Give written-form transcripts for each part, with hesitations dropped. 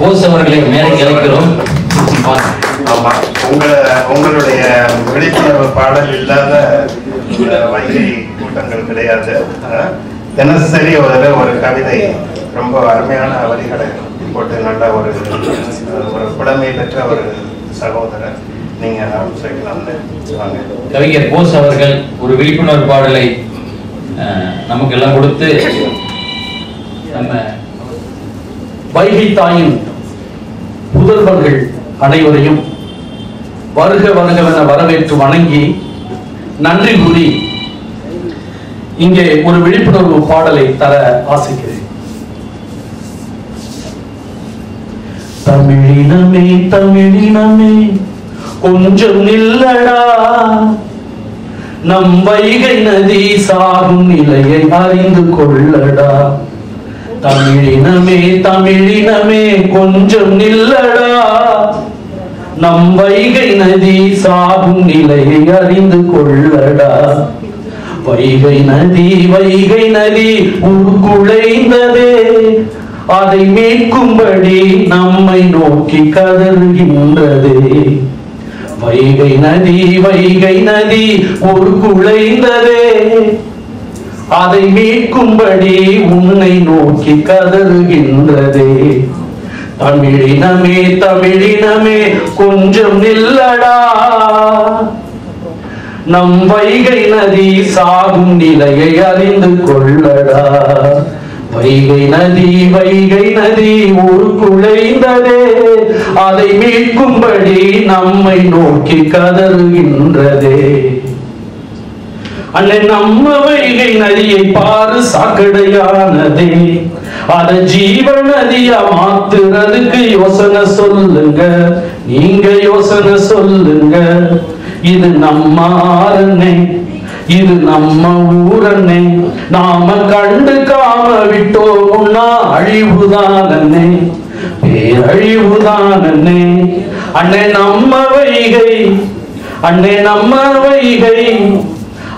அவர்களை மேலே அழைக்கிறோம். ஆமா, உங்களுடைய விழிப்புணர்வு பாடல் இல்லாத வைகை கூட்டங்கள் கிடையாது. தினசரி ஒரு கவிதை ரொம்ப அருமையான வரிகளை போட்டு நல்ல ஒரு புலமை பெற்ற ஒரு சகோதரர். நீங்க ஆரம்பிச்சிருக்கலாம்னு கவிஞர் போஸ் அவர்கள் ஒரு விழிப்புணர்வு பாடலை நமக்கு எல்லாம் கொடுத்து நம்ம வைகை தாயின் புதல்வர்கள் அனைவரையும் வருக வருகவென வரவேற்று வணங்கி நன்றி கூறி இங்கே ஒரு விழிப்புணர்வு பாடலை தர ஆசைக்கிறேன். தமிழினமே தமிழினமே கொஞ்சம் நில்லடா, நம் வைகை நதி சாகும் நிலையை அறிந்து கொள்ளடா. தமிழினமே தமிழினமே கொஞ்சம் நில்லடா, நம் வைகை நதி சாகும் நிலையை அறிந்து கொள்ளடா. வைகை நதி உருக்குலைந்ததே, அதை மீட்கும்படி நம்மை நோக்கி கதறுகின்றதே. வைகை நதி உருக்குலைந்ததே, அதை மீட்கும்படி உன்னை நோக்கி கதறுகின்றதே. தமிழினமே தமிழினமே கொஞ்சம் நில்லடா, நம் வைகை நதி சாகும் நிலையை அறிந்து கொள்ளடா. வைகை நதி உருக்குலைந்ததே, அதை மீட்கும்படி நம்மை நோக்கி கதறுகின்றதே. அன்னை நம்ம வைகை நதியை பாரு சாக்கடையானதே, அத ஜீவ நதியா மாத்துறதுக்கு யோசனை சொல்லுங்க, நீங்க யோசனை சொல்லுங்க. இது நம்ம ஆரண்ணே, இது நம்ம ஊரண்ணே, நாம கண்டுக்காம விட்டோம்னா அழிவுதானே, பேரழிவுதானே. அண்ணே நம்ம வைகை, அண்ணே நம்ம வைகை,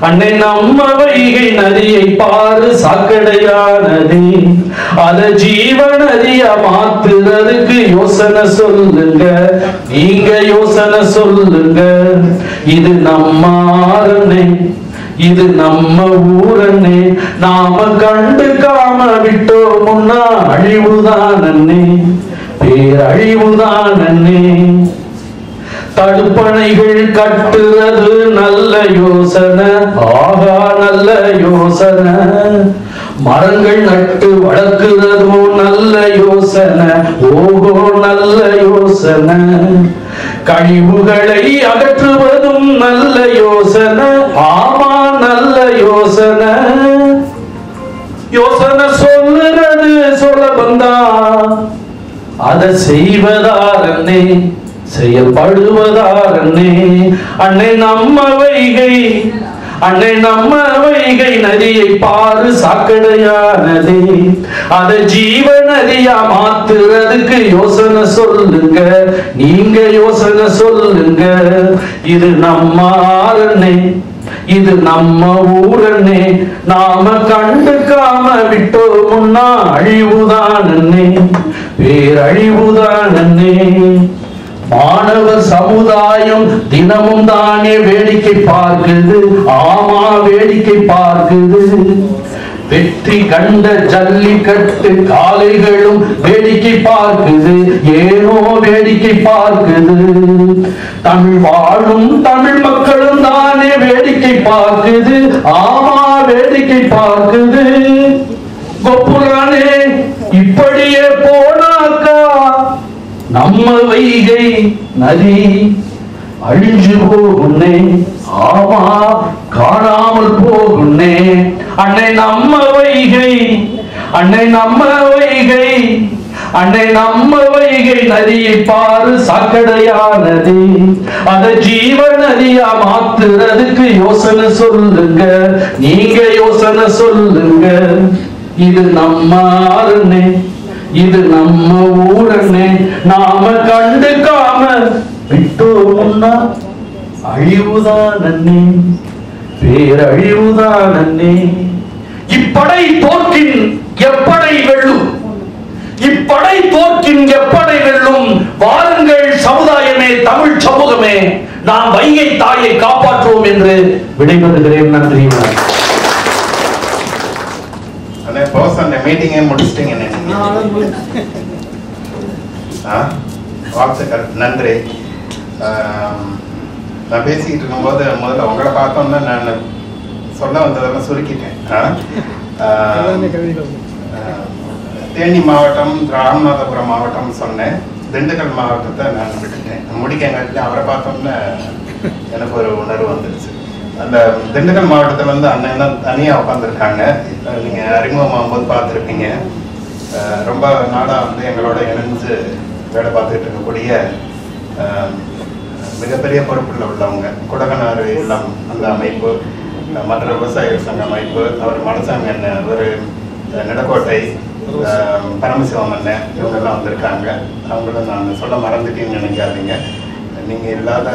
அன்னை நம்ம வைகை நதியை பாரு சாக்கடையானதே, அத ஜீவ நதியா மாத்துறதுக்கு யோசனை சொல்லுங்க, நீங்க யோசனை சொல்லுங்க. இது நம்ம ஆரண்ணே, இது நம்ம ஊரண்ணே, நாம கண்டுக்காம விட்டோம்னா அழிவுதானே, பேரழிவுதானே. தடுப்பணைகள் கட்டுறது நல்ல யோசனை, ஆகா நல்ல யோசனை. மரங்கள் நட்டு வளர்க்கிறதும் நல்ல யோசனை, ஓகோ நல்ல யோசனை. கழிவுகளை அகற்றுவதும் நல்ல யோசனை, ஆமா நல்ல யோசனை. யோசனை சொல்லுறது சொல்ல வந்தா அதை செய்வதாரன்னே, செயல்படுவதாரன்னே. அன்னை நம்ம வைகை, அன்னை நம்ம வைகை நதியை பாரு சாக்கடையானதே, அத ஜீவ நதியா மாத்துறதுக்கு யோசனை சொல்லுங்க, நீங்க யோசனை சொல்லுங்க. இது நம்ம ஆரண்ணே, இது நம்ம ஊரண்ணே, நாம கண்டுக்காம விட்டோம்னா அழிவுதானே, பேரழிவுதானே. மாணவர் சமுதாயம் தினமும் தானே வேடிக்கை பார்க்குது, ஆமா வேடிக்கை பார்க்குது. வெற்றி கண்ட ஜல்லிக்கட்டு காளைகளும் வேடிக்கை பார்க்குது, ஏனோ வேடிக்கை பார்க்குது. தமிழ் வாழும் தமிழ் மக்களும் தானே வேடிக்கை பார்க்குது, ஆமா வேடிக்கை பார்க்குது. கொப்புரானே இப்படியே போனாக்கா நம்ம வைகை நதி அழிஞ்சு போகுன்னே, ஆமா காணாமல் போகுன்னே. அன்னை நம்ம வைகை, அன்னை நம்ம வைகை, அன்னை நம்ம வைகை நதியை பாரு சாக்கடையானதே, அத ஜீவ நதியா மாத்துறதுக்கு யோசனை சொல்லுங்க, நீங்க யோசனை சொல்லுங்க. இது நம்ம ஆறுனே, இது நம்ம ஊரண்ணே, நாம கண்டுக்காம விட்டோம்னா அழிவுதானே, பேரழிவுதானே. இப்படை தோற்கின் எப்படை வெள்ளு, இப்படை தோற்கின் எப்படை வாருங்கள் சமுதாயமே, தமிழ் சமூகமே, நாம் வைகை தாயை காப்பாற்றுவோம் என்று விடைபெறுகிறேன். நன்றி. போஸ் அந்த மீட்டிங்கே முடிச்சிட்டீங்க. வாழ்த்துக்கள், நன்றி. நான் பேசிக்கிட்டு இருக்கும்போது முதல்ல உங்களை பார்த்தோம்னா நான் சொல்ல வந்ததெல்லாம் சுருக்கிட்டேன். தேனி மாவட்டம், ராமநாதபுரம் மாவட்டம் சொன்னேன். திண்டுக்கல் மாவட்டத்தை நான் விட்டுட்டேன். முடிக்கங்காட்டில் அவரை பார்த்தோம்னா எனக்கு ஒரு உணர்வு வந்துடுச்சு. அந்த திண்டுக்கல் மாவட்டத்தில் வந்து அண்ணன் தான் தனியாக உட்காந்துருக்காங்க. நீங்கள் அறிமுகமாகும்போது பார்த்துருப்பீங்க. ரொம்ப நாளாக வந்து எங்களோட இணைஞ்சு வேலை பார்த்துக்கிட்டு இருக்கக்கூடிய மிகப்பெரிய பொறுப்பில் உள்ளவங்க. குடகனாறு இல்லம் அந்த அமைப்பு, மற்ற விவசாயிகள் சங்க அமைப்பு, அவர் மனசாமி அண்ணன், ஒரு நிலக்கோட்டை பரமசிவம் அண்ணன், இவங்கெல்லாம் வந்திருக்காங்க. அவங்கள நான் சொல்ல மறந்துட்டேன்னு நினைக்காதீங்க. நீங்கள் இல்லாத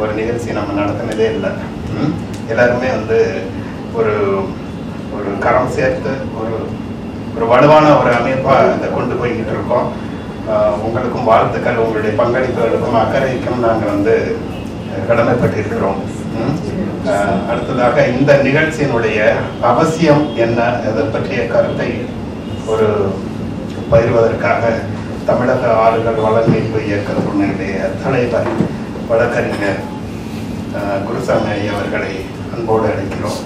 ஒரு நிகழ்ச்சி நம்ம நடத்தினதே இல்லை. எல்லாருமே வந்து ஒரு ஒரு கரம் சேர்த்து ஒரு வலுவான ஒரு அமைப்பாக இதை கொண்டு போய்கிட்டு இருக்கோம். உங்களுக்கும் வாழ்த்துக்கள். உங்களுடைய பங்களிப்புகளுக்கும் அக்கறைக்கும் நாங்கள் வந்து கடமைப்பட்டிருக்கிறோம். அடுத்ததாக இந்த நிகழ்ச்சியினுடைய அவசியம் என்ன, அதை பற்றிய கருத்தை ஒரு பகிர்வதற்காக தமிழக ஆளுநர் வளர்மீட்பு இயக்கத்தினுடைய தலைவர் வழக்கறிஞர் குருசாமி அவர்களை அன்போடு அழைக்கிறோம்.